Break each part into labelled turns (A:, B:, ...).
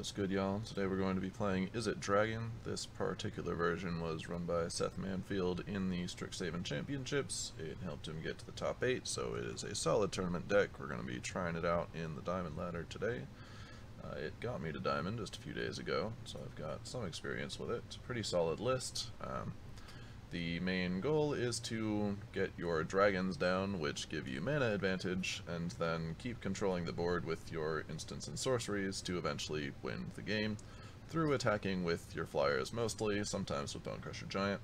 A: What's good, y'all? Today we're going to be playing Izzet Dragon. This particular version was run by Seth Manfield in the Strixhaven Championships. It helped him get to the top 8, so it is a solid tournament deck. We're going to be trying it out in the Diamond ladder today. It got me to Diamond just a few days ago, so I've got some experience with it. It's a pretty solid list. The main goal is to get your dragons down, which give you mana advantage, and then keep controlling the board with your instants and sorceries to eventually win the game, through attacking with your flyers mostly, sometimes with Bonecrusher Giant.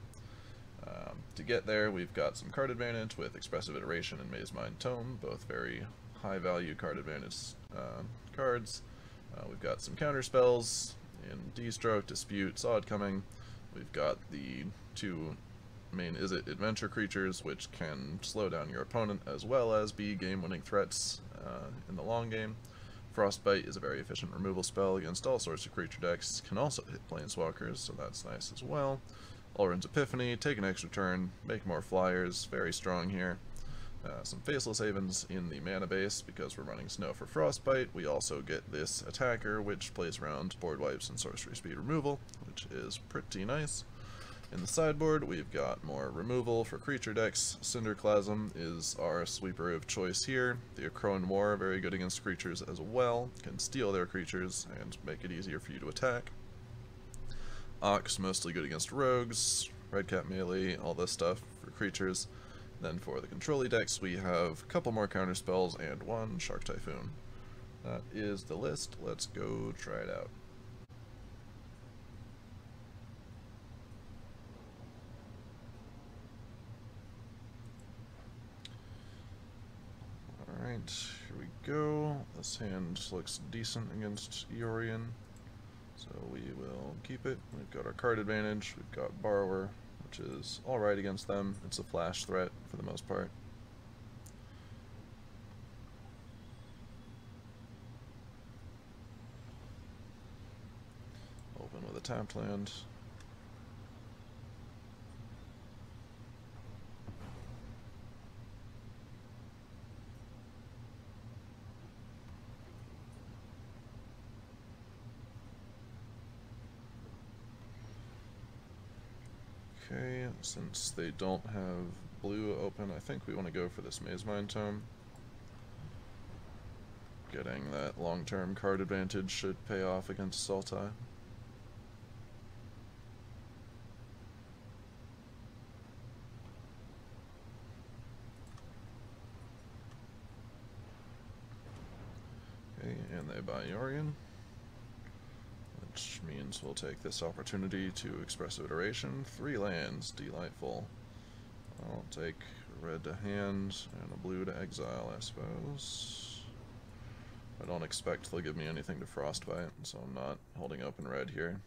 A: To get there, we've got some card advantage with Expressive Iteration and Mazemind Tome, both very high value card advantage cards. We've got some counterspells in D-Stroke, Dispute, Saw It Coming. We've got the two main Izzet adventure creatures, which can slow down your opponent as well as be game-winning threats in the long game. Frostbite is a very efficient removal spell against all sorts of creature decks, can also hit planeswalkers, so that's nice as well. Ulrin's Epiphany, take an extra turn, make more flyers, very strong here. Some Faceless Havens in the mana base because we're running Snow for Frostbite. We also get this attacker, which plays around board wipes and sorcery speed removal, which is pretty nice. In the sideboard, we've got more removal for creature decks. Cinderclasm is our sweeper of choice here. The Akroan War, very good against creatures as well, can steal their creatures and make it easier for you to attack. Ox, mostly good against rogues, Redcap melee, all this stuff for creatures. Then for the control decks, we have a couple more counterspells and one Shark Typhoon. That is the list. Let's go try it out. Alright, here we go. This hand looks decent against Eorian, so we will keep it. We've got our card advantage, we've got Borrower, which is alright against them. It's a flash threat for the most part. Open with a tapped land. Okay, since they don't have blue open, I think we want to go for this Mazemind Tome. Getting that long-term card advantage should pay off against Sultai. Okay, and they buy Eorian, which means we'll take this opportunity to Expressive Iteration. 3 lands, delightful. I'll take a red to hand and a blue to exile, I suppose. I don't expect they'll give me anything to Frostbite, so I'm not holding open red here.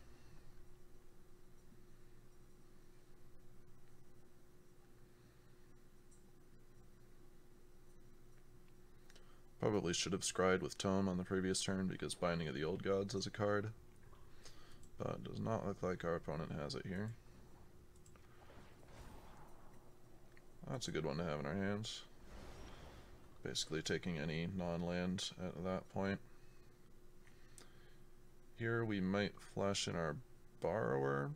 A: Probably should have scryed with Tome on the previous turn because Binding of the Old Gods is a card. But does not look like our opponent has it here. That's a good one to have in our hands. Basically taking any non-land at that point. Here we might flash in our Borrower.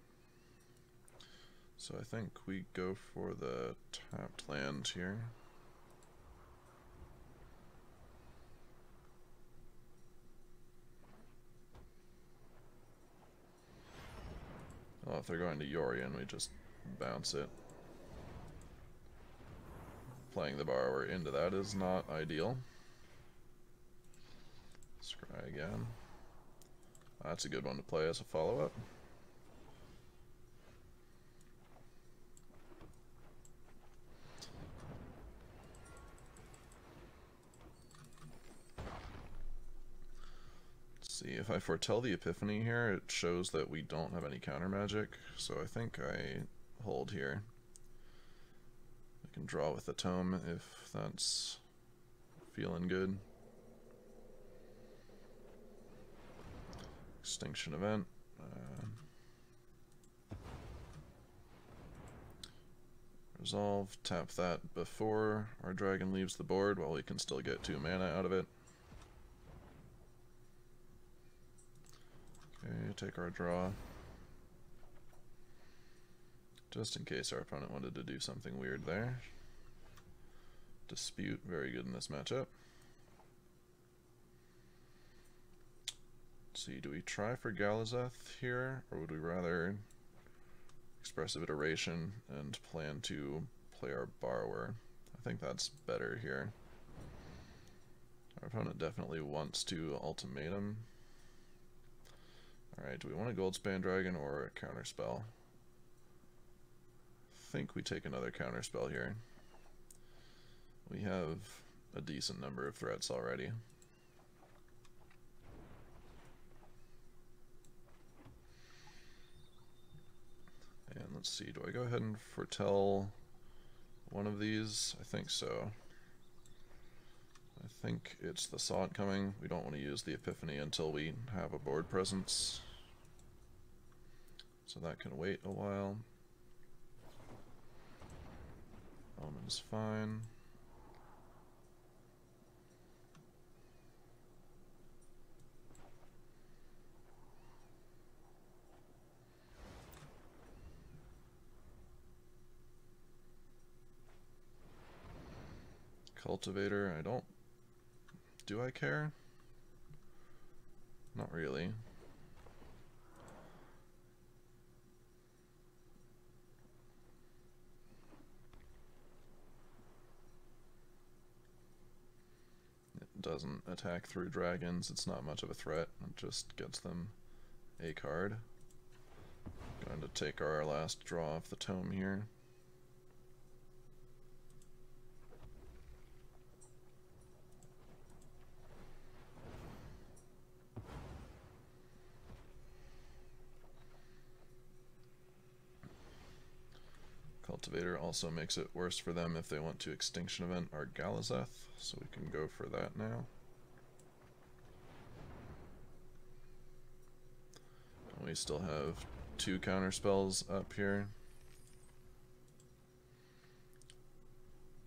A: So I think we go for the tapped land here. Well, if they're going to Eorian, we just bounce it. Playing the Borrower into that is not ideal. Scry again. That's a good one to play as a follow-up. See, if I foretell the Epiphany here, it shows that we don't have any counter magic, so I think I hold here. I can draw with the Tome if that's feeling good. Extinction Event. Resolve, tap that before our dragon leaves the board while we can still get 2 mana out of it. take our draw. Just in case our opponent wanted to do something weird there. Dispute, very good in this matchup. Let's see, do we try for Galazeth here, or would we rather Expressive Iteration and plan to play our Borrower? I think that's better here. Our opponent definitely wants to Ultimatum. Alright, do we want a Goldspan Dragon or a Counterspell? I think we take another Counterspell here. We have a decent number of threats already. And let's see, do I go ahead and foretell one of these? I think so. I think it's the Saw It coming. We don't want to use the Epiphany until we have a board presence. So that can wait a while. Omen's fine. Cultivator, I don't... Do I care? Not really. It doesn't attack through dragons, it's not much of a threat, it just gets them a card. Going to take our last draw off the tome here. Cultivator also makes it worse for them if they want to Extinction Event our Galazeth, so we can go for that now. And we still have 2 counterspells up here.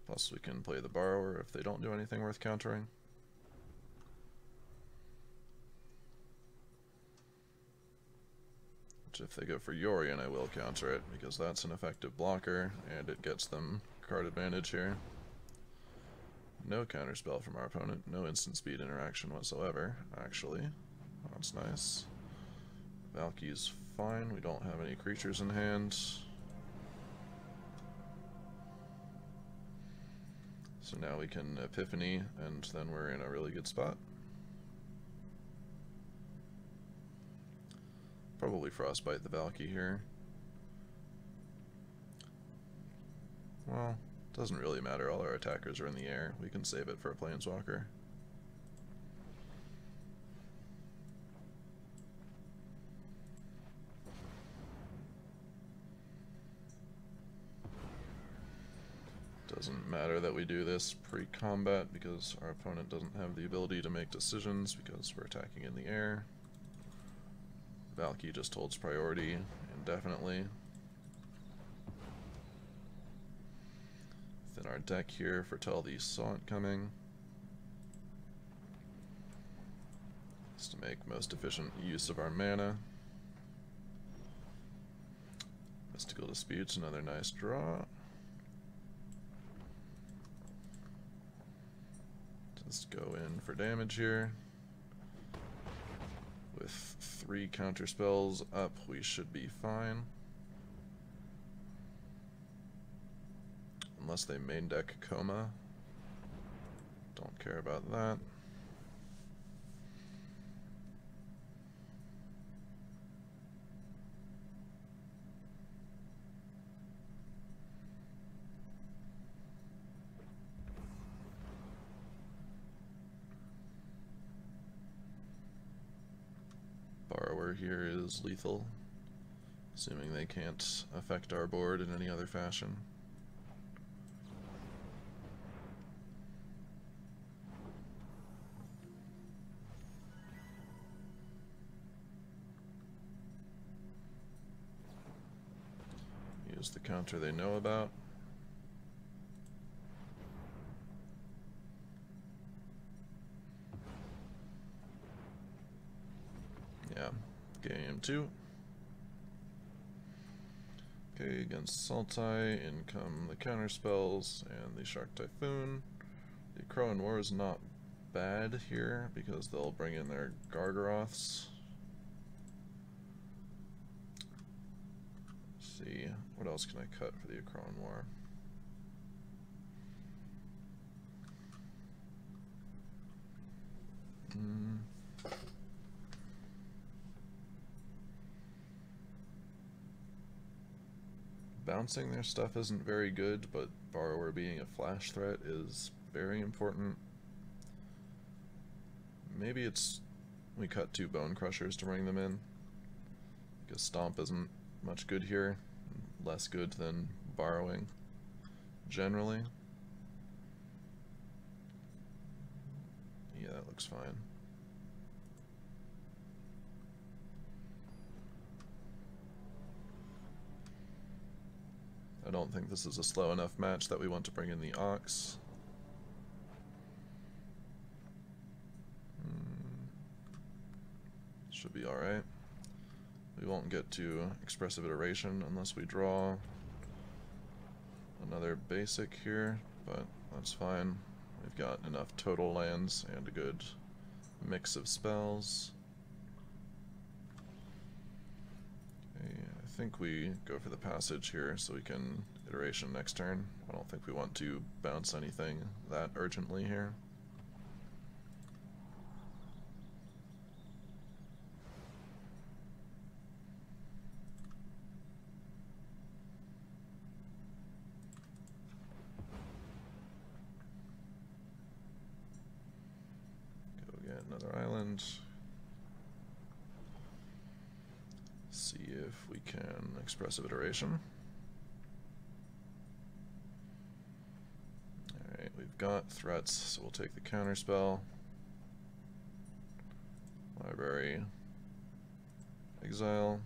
A: Plus we can play the Borrower if they don't do anything worth countering. If they go for Yorion, I will counter it, because that's an effective blocker, and it gets them card advantage here. No counterspell from our opponent, no instant speed interaction whatsoever, actually. That's nice. Valky's fine, we don't have any creatures in hand. So now we can Epiphany, and then we're in a really good spot. Probably Frostbite the Valky here. Well, doesn't really matter, all our attackers are in the air. We can save it for a Planeswalker. Doesn't matter that we do this pre-combat because our opponent doesn't have the ability to make decisions because we're attacking in the air. Valky just holds priority indefinitely. Within our deck here, foretell the Saw It coming. Just to make most efficient use of our mana. Mystical Disputes, another nice draw. Just go in for damage here. With 3 counterspells up, we should be fine. Unless they main deck Coma. Don't care about that. Borrower here is lethal, assuming they can't affect our board in any other fashion. Use the counter they know about. Yeah, Game 2. Okay, against Sultai, in come the counterspells and the Shark Typhoon. The Crow and War is not bad here because they'll bring in their Gargaroths. Let's see, what else can I cut for the Crow and War? Bouncing their stuff isn't very good, but Borrower being a flash threat is very important. Maybe it's we cut 2 Bone Crushers to bring them in, because Stomp isn't much good here, less good than Borrowing generally. Yeah, that looks fine. I don't think this is a slow enough match that we want to bring in the Ox. Should be alright. We won't get to Expressive Iteration unless we draw another basic here, but that's fine. We've got enough total lands and a good mix of spells. Okay, I think we go for the passage here so we can iteration next turn. I don't think we want to bounce anything that urgently here. Another island. See if we can Expressive Iteration. Alright, we've got threats, so we'll take the counterspell. Library. Exile.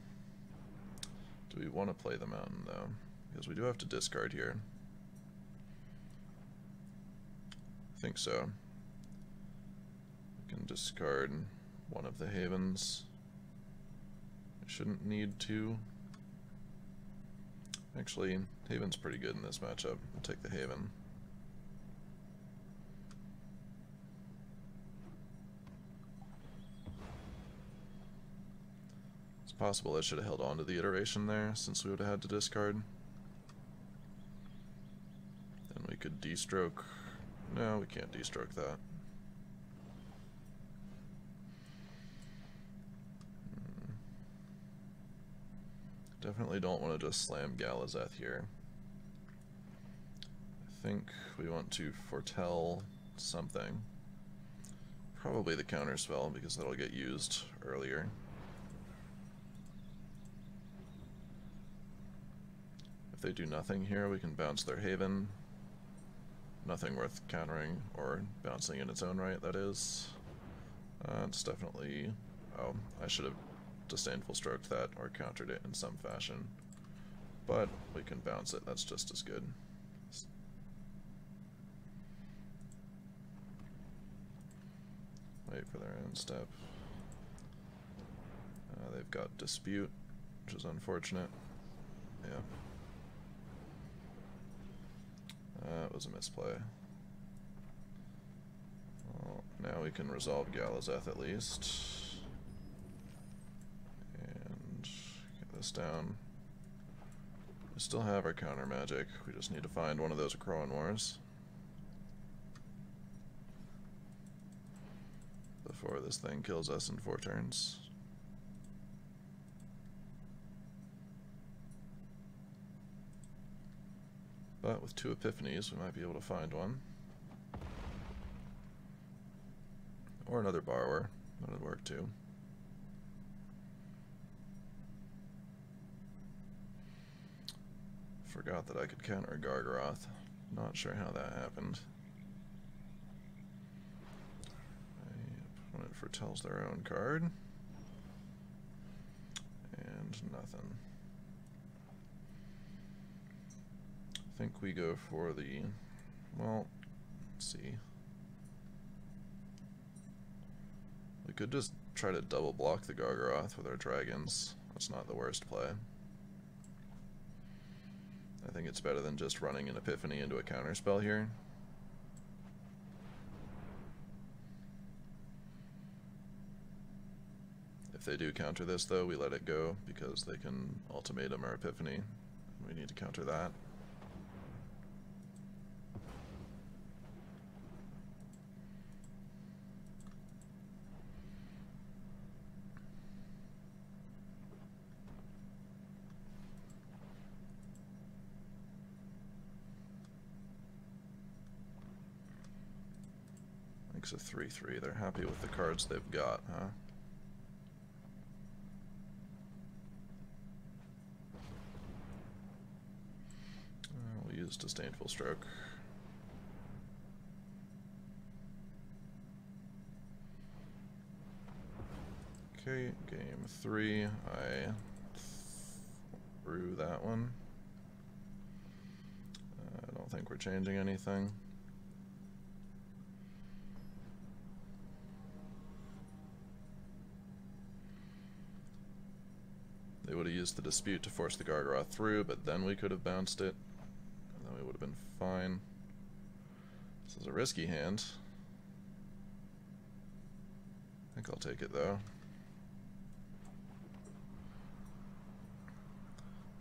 A: Do we want to play the mountain though? Because we do have to discard here. I think so. Can discard one of the havens. I shouldn't need to. Actually, haven's pretty good in this matchup. I'll take the haven. It's possible I should have held on to the iteration there since we would have had to discard. Then we could de-stroke. No, we can't de-stroke that. Definitely don't want to just slam Galazeth here. I think we want to foretell something. Probably the counterspell because that'll get used earlier. If they do nothing here, we can bounce their haven. Nothing worth countering or bouncing in its own right, that is. It's definitely... Oh, I should have disdainful stroked that or countered it in some fashion, but we can bounce it. That's just as good. Wait for their end step. They've got Dispute, which is unfortunate. Yeah, it was a misplay. Well, now we can resolve Galazeth at least. Down. We still have our counter magic. We just need to find one of those Crow and Wars before this thing kills us in 4 turns. But with 2 Epiphanies, we might be able to find one. Or another Borrower. That would work too. Forgot that I could counter Gargaroth. Not sure how that happened. My opponent foretells their own card. And nothing. I think we go for the... Well, let's see. We could just try to double block the Gargaroth with our dragons. That's not the worst play. I think it's better than just running an Epiphany into a counterspell here. If they do counter this, though, we let it go because they can Ultimatum our Epiphany. We need to counter that. Makes a 3/3. They're happy with the cards they've got, huh? We'll use Disdainful Stroke. Okay, game 3. I threw that one. I don't think we're changing anything. They would have used the Dispute to force the Gargaroth through, but then we could have bounced it, and then we would have been fine. This is a risky hand. I think I'll take it, though.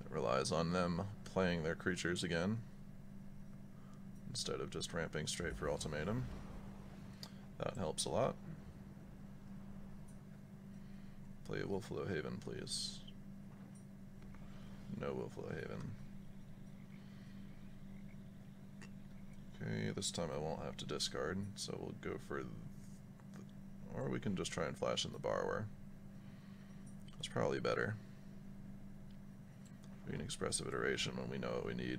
A: It relies on them playing their creatures again, instead of just ramping straight for Ultimatum. That helps a lot. Play a Wolflow Haven, please. No Wolflow Haven. Okay, this time I won't have to discard, so we'll go for or we can just try and flash in the Borrower. That's probably better. We can Expressive Iteration when we know what we need.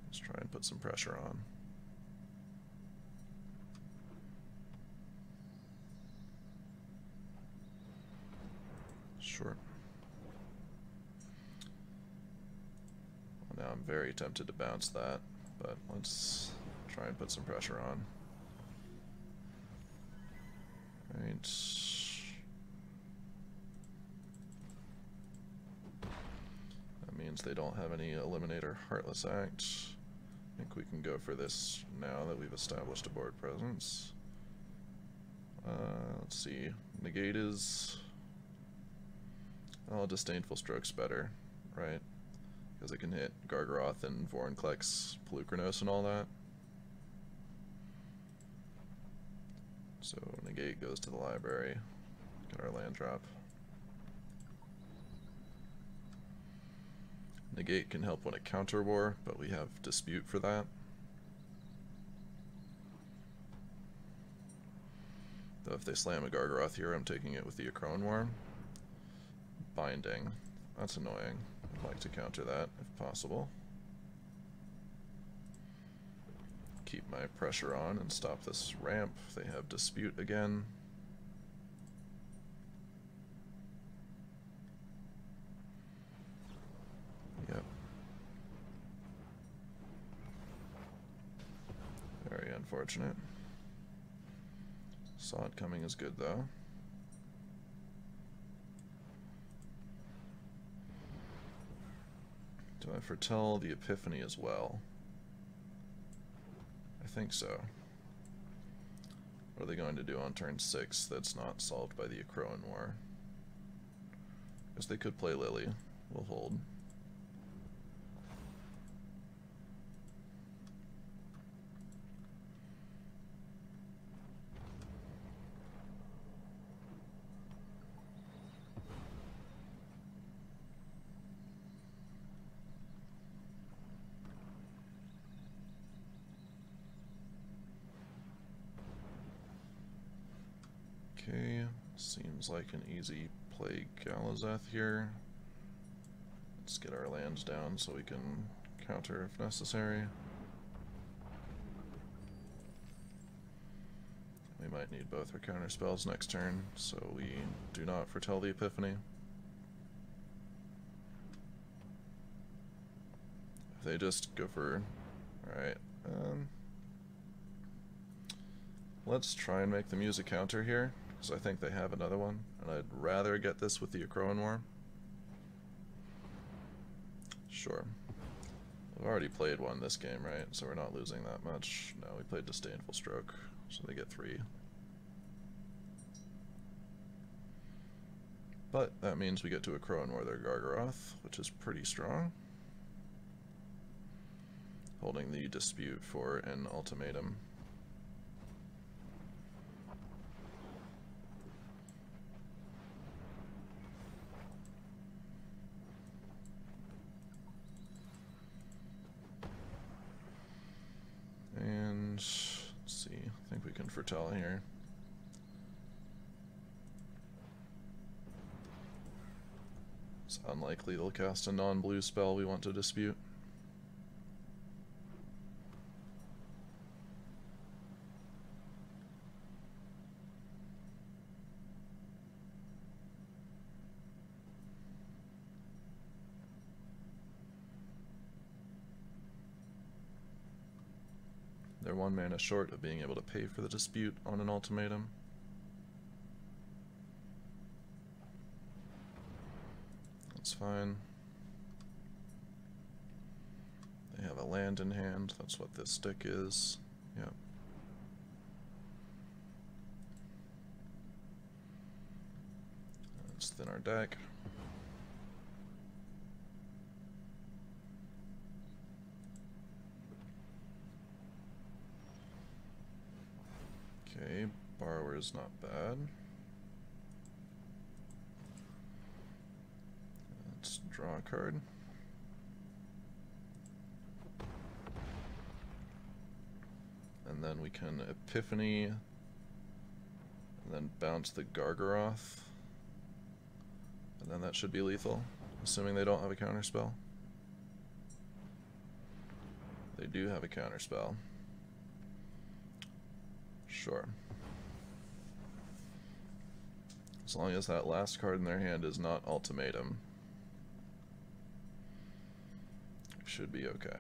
A: Let's try and put some pressure on. Sure. Well, now I'm very tempted to bounce that, but let's try and put some pressure on. Right. That means they don't have any Eliminator Heartless Act. I think we can go for this now that we've established a board presence. Let's see. Negate is... Oh, Disdainful Stroke's better, right? Because it can hit Gargaroth and Vorinclex, Pelucranos and all that. So Negate goes to the library. Get our land drop. Negate can help win a counter war, but we have Dispute for that. Though if they slam a Gargaroth here, I'm taking it with the Acrone War. Binding. That's annoying. I'd like to counter that if possible. Keep my pressure on and stop this ramp. They have Dispute again. Yep. Very unfortunate. Saw it coming is good though. Do I foretell the Epiphany as well? I think so. What are they going to do on turn 6 that's not solved by the Acrone War? Guess they could play Lily. We'll hold. Okay, seems like an easy play Galazeth here. Let's get our lands down so we can counter if necessary. We might need both our counter spells next turn, so we do not foretell the Epiphany. If they just go for... Alright, Let's try and make the music counter here, because I think they have another one, and I'd rather get this with the Akroan War. Sure. We've already played one this game, right? So we're not losing that much. No, we played Disdainful Stroke, so they get 3. But that means we get to Akroan War their Gargaroth, which is pretty strong. Holding the dispute for an ultimatum. And let's see, I think we can foretell here. It's unlikely they'll cast a non-blue spell we want to dispute. They're 1 mana short of being able to pay for the dispute on an ultimatum. That's fine. They have a land in hand, that's what this stick is. Yep. Let's thin our deck. Okay, Borrower's not bad. Let's draw a card. And then we can Epiphany, and then bounce the Gargaroth. And then that should be lethal, assuming they don't have a counterspell. They do have a counterspell. Sure. As long as that last card in their hand is not Ultimatum, we should be okay.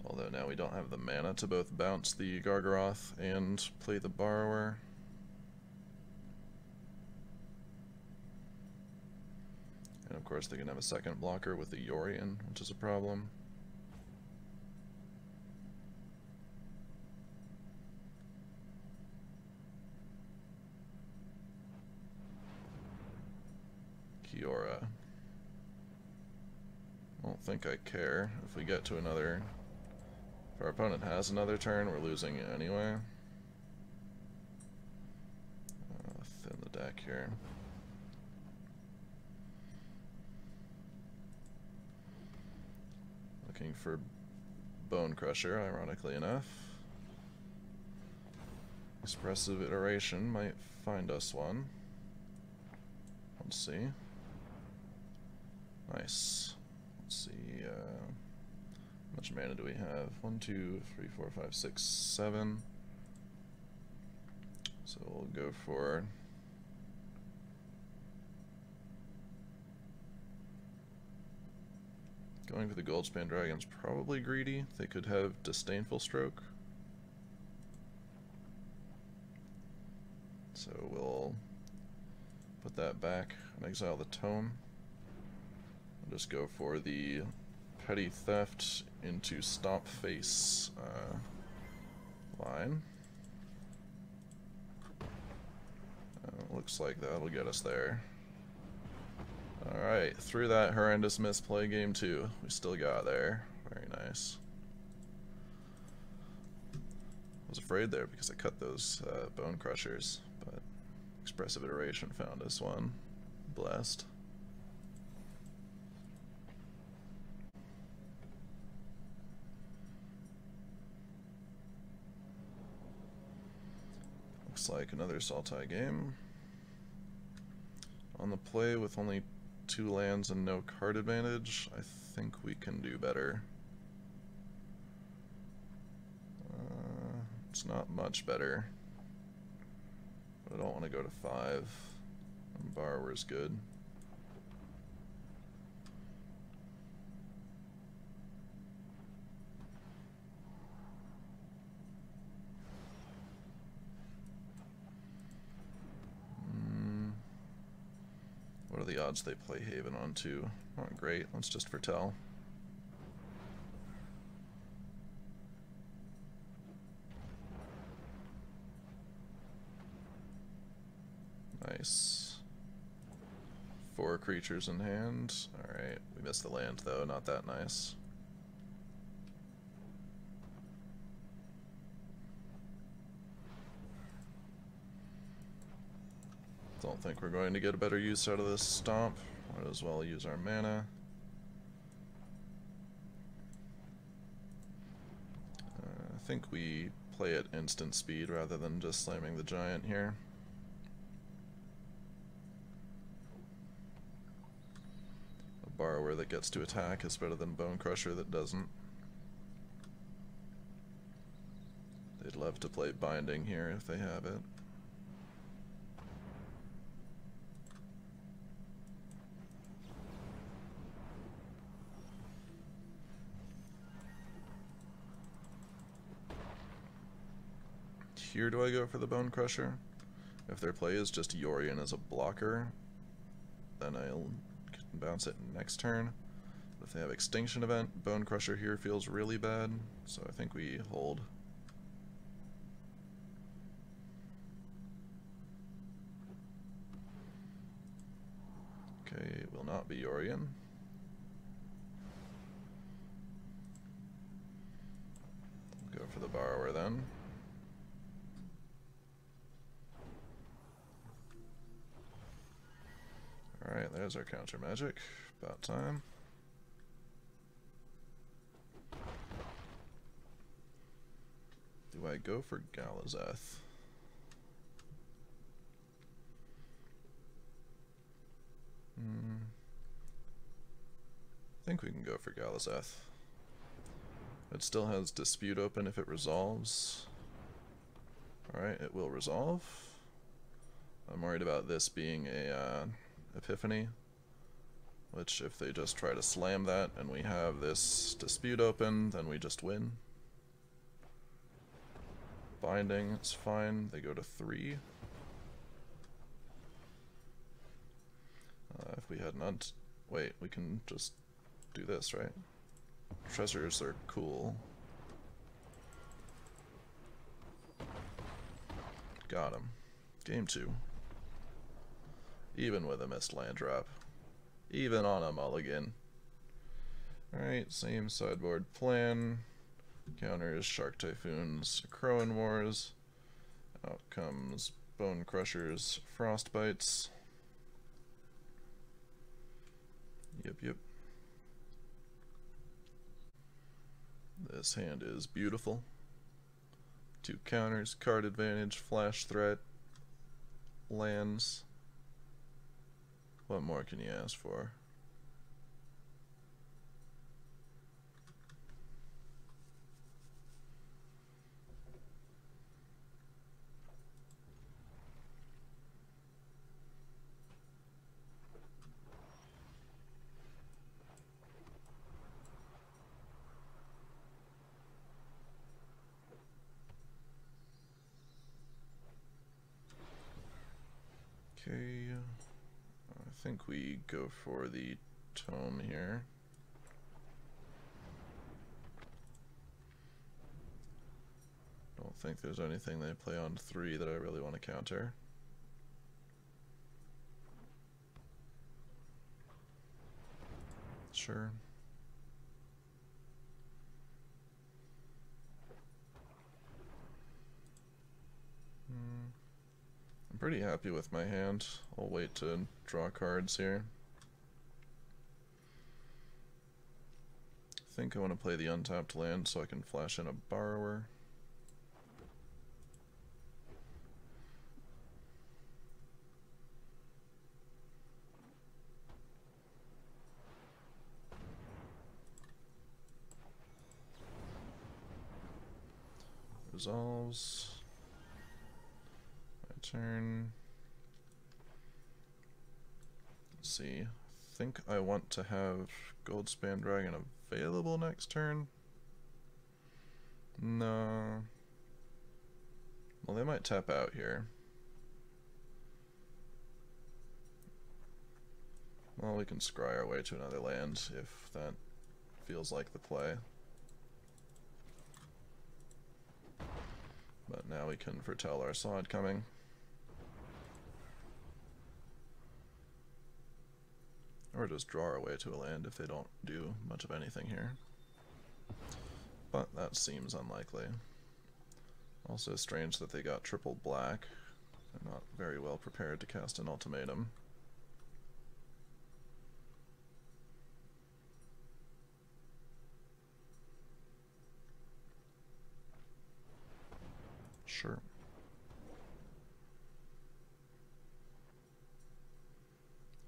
A: Although now we don't have the mana to both bounce the Gargaroth and play the Borrower. And of course they can have a second blocker with the Yorion, which is a problem. Kiora. I don't think I care if we get to another. If our opponent has another turn, we're losing it anyway. Thin the deck here. Looking for Bone Crusher, ironically enough. Expressive Iteration might find us one. Let's see. Nice. Let's see. How much mana do we have? 1, 2, 3, 4, 5, 6, 7. So we'll go for going for the Goldspan Dragons. Probably greedy. They could have Disdainful Stroke. So we'll put that back and exile the Tome. I'll just go for the Petty Theft into Stop Face line. Looks like that'll get us there. Alright, through that horrendous misplay, game 2. We still got there. Very nice. I was afraid there because I cut those Bone Crushers, but Expressive Iteration found us one. Blessed. Looks like another Sultai game. On the play with only 2 lands and no card advantage. I think we can do better. It's not much better. But I don't want to go to 5. And Borrower's good. What are the odds they play Haven on 2? Not great. Let's just foretell. Nice. 4 creatures in hand. Alright, we missed the land though, not that nice. Don't think we're going to get a better use out of this stomp. Might as well use our mana. I think we play at instant speed rather than just slamming the giant here. A Borrower that gets to attack is better than Bone Crusher that doesn't. They'd love to play Binding here if they have it. Here do I go for the Bone Crusher? If their play is just Yorion as a blocker, then I'll bounce it next turn. But if they have Extinction Event, Bone Crusher here feels really bad, so I think we hold. Okay, it will not be Yorion. Go for the Borrower then. Alright, there's our counter magic. About time. Do I go for Galazeth? I think we can go for Galazeth. It still has Dispute open if it resolves. Alright, it will resolve. I'm worried about this being a Epiphany, which if they just try to slam that and we have this Dispute open, then we just win. Binding, it's fine. They go to 3. If we had not... Wait, we can just do this, right? Treasures are cool. Got him. Game 2. Even with a missed land drop. Even on a mulligan. Alright, same sideboard plan. Counters Shark Typhoons, Crowan Wars. Out comes Bone Crushers, Frostbites. Yep. This hand is beautiful. 2 counters, card advantage, flash threat, lands. What more can you ask for? Okay, I think we go for the Tome here. Don't think there's anything they play on 3 that I really want to counter. Sure. I'm pretty happy with my hand. I'll wait to draw cards here. I think I want to play the untapped land so I can flash in a Borrower. resolves. My turn. Let's see. I think I want to have Goldspan Dragon available next turn. No. Well, they might tap out here. Well, we can scry our way to another land if that feels like the play. But now we can foretell our sod coming. Or just draw our way to a land if they don't do much of anything here. But that seems unlikely. Also strange that they got triple black. They're not very well prepared to cast an ultimatum. Sure.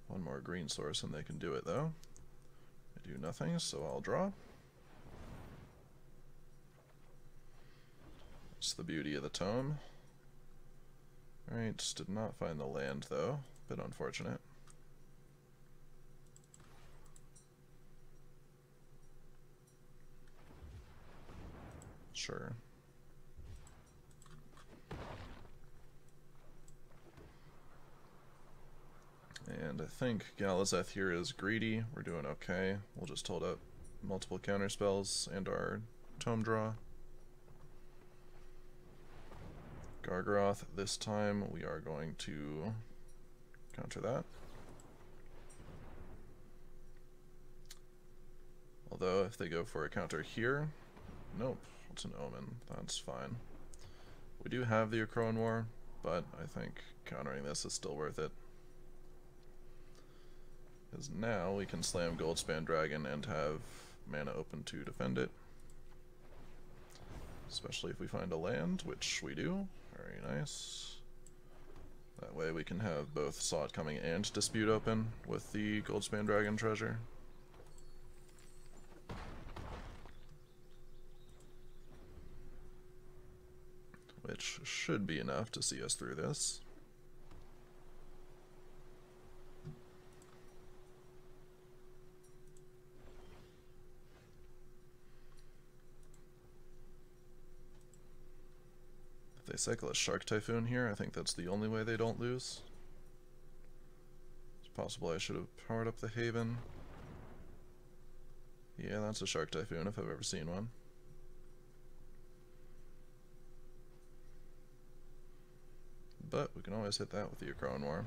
A: One more green source and they can do it though. I do nothing, so I'll draw. It's the beauty of the tome. Alright, did not find the land though. Bit unfortunate. Sure. And I think Galazeth here is greedy. We're doing okay. We'll just hold up multiple counterspells and our tome draw. Gargaroth, this time we are going to counter that. Although if they go for a counter here, nope, it's an omen, that's fine. We do have the Akroan War, but I think countering this is still worth it. Because now we can slam Goldspan Dragon and have mana open to defend it. Especially if we find a land, which we do. Very nice. That way we can have both Sod Coming and Dispute open with the Goldspan Dragon treasure. Which should be enough to see us through this. They cycle a Shark Typhoon here. I think that's the only way they don't lose. It's possible I should have powered up the Haven. Yeah, that's a Shark Typhoon if I've ever seen one. But we can always hit that with the Akroan War.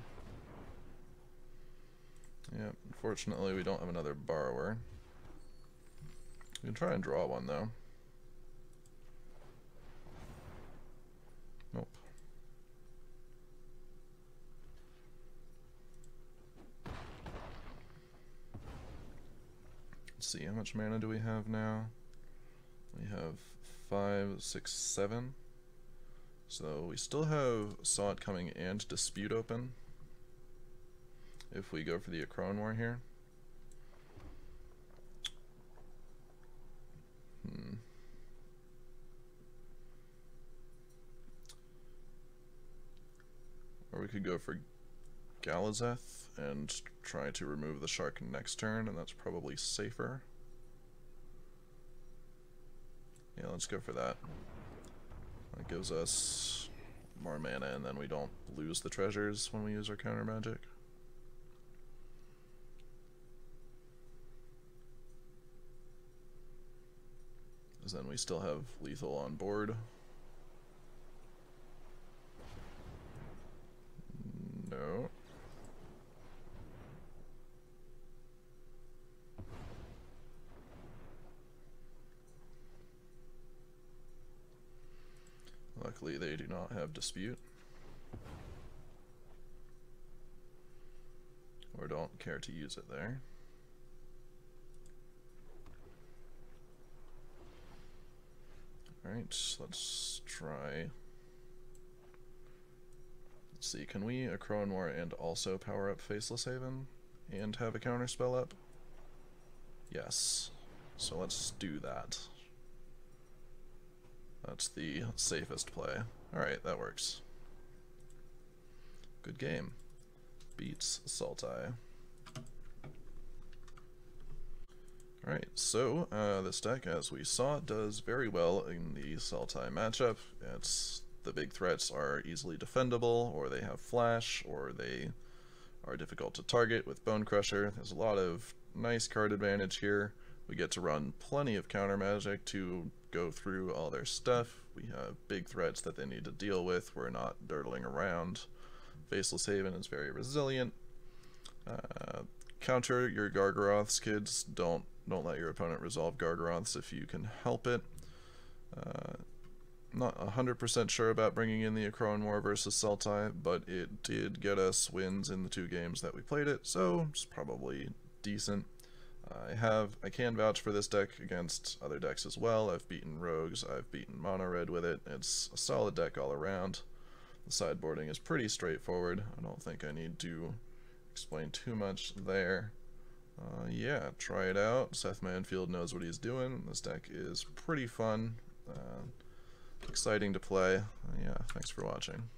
A: Yeah, unfortunately we don't have another Borrower. We can try and draw one though. Nope. Let's see, how much mana do we have now? We have 5, 6, 7. So we still have Sod Coming and Dispute open. If we go for the Akroan War here. Or we could go for Galazeth and try to remove the shark next turn, and that's probably safer. Yeah, let's go for that. That gives us more mana, and then we don't lose the treasures when we use our counter magic. Because then we still have lethal on board. No. Luckily they do not have Dispute. Or don't care to use it there. Alright, let's try. Let's see, can we Akroan War and also power up Faceless Haven and have a counterspell up? Yes. So let's do that. That's the safest play. Alright, that works. Good game. Beats Sultai. Alright, so this deck, as we saw, does very well in the Sultai matchup. The big threats are easily defendable, or they have flash, or they are difficult to target with Bone Crusher. There's a lot of nice card advantage here. We get to run plenty of counter magic to go through all their stuff. We have big threats that they need to deal with. We're not dirtling around. Faceless Haven is very resilient. Counter your Gargaroths, kids. Don't let your opponent resolve Gargaroths if you can help it. Not 100% sure about bringing in the Akroan War versus Sultai, but it did get us wins in the 2 games that we played it, so it's probably decent. I can vouch for this deck against other decks as well. I've beaten Rogues, I've beaten Mono Red with it. It's a solid deck all around. The sideboarding is pretty straightforward. I don't think I need to explain too much there. Yeah, try it out. Seth Manfield knows what he's doing. This deck is pretty fun. Exciting to play. Yeah, thanks for watching.